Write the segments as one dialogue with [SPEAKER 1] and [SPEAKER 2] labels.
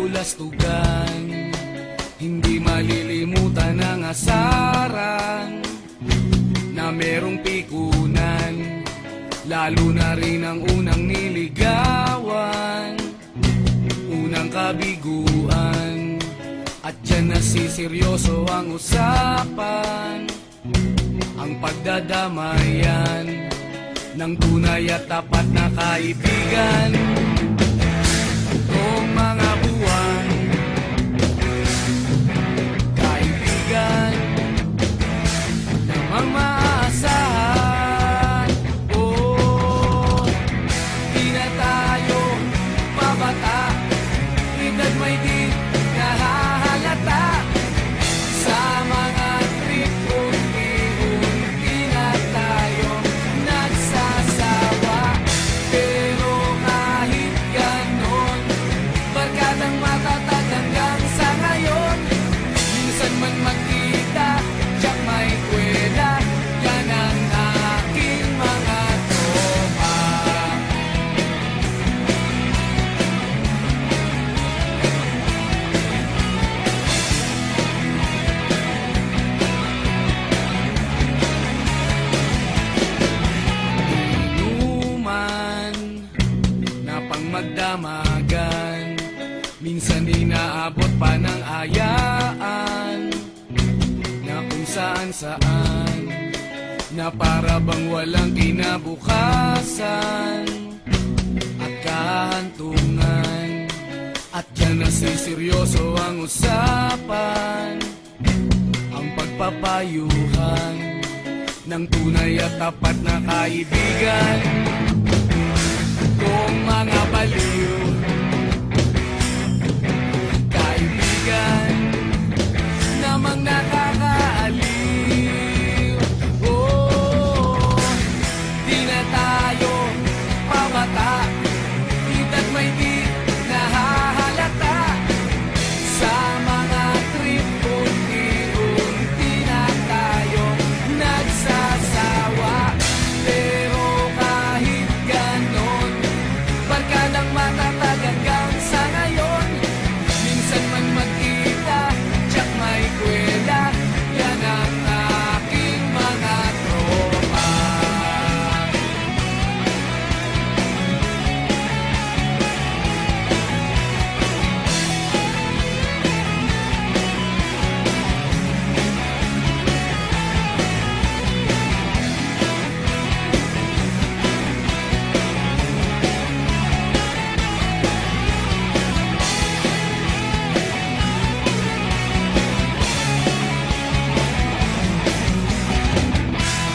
[SPEAKER 1] lulastugan, hindi malilimutan ang asaran na merong pikunan, lalo na rin ang unang niligawan, unang kabiguan. At dyan nasiseryoso ang usapan, ang pagdadamayan ng tunay at tapat na kaibigan. Noong mga buwan, kaibigan namang maaasahan. Oh, di na tayo pabata, edad may di nahahalata. Sa mga trip unti-unti na tayo nagsasawa. Pero kahit ganon, barkadang matatag hanggang sa ngayon. Minsan man magkita, tiyak may kwela, yan ang aking mga tropa. Inuman na pang magdamagan, minsan inaabot pa ng ayaan, na kung saan-saan, na para bang walang kinabukasan at kahantungan. At dyan nasiseryoso ang usapan, ang pagpapayuhan ng tunay at tapat na kaibigan. Kung mga baliw, kaibigan namang nakakaaliw. Oh, di na tayo pabata, edad may di nahahalata. Sa mga trip unti-unti na tayo nagsasawa. Pero kahit ganon, barkadang matatag hanggang sa ngayon. Minsan man magkita, tiyak may kwela, yan ang aking mga tropa.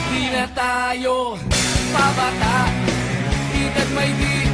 [SPEAKER 1] Di na tayo pabata, edad may di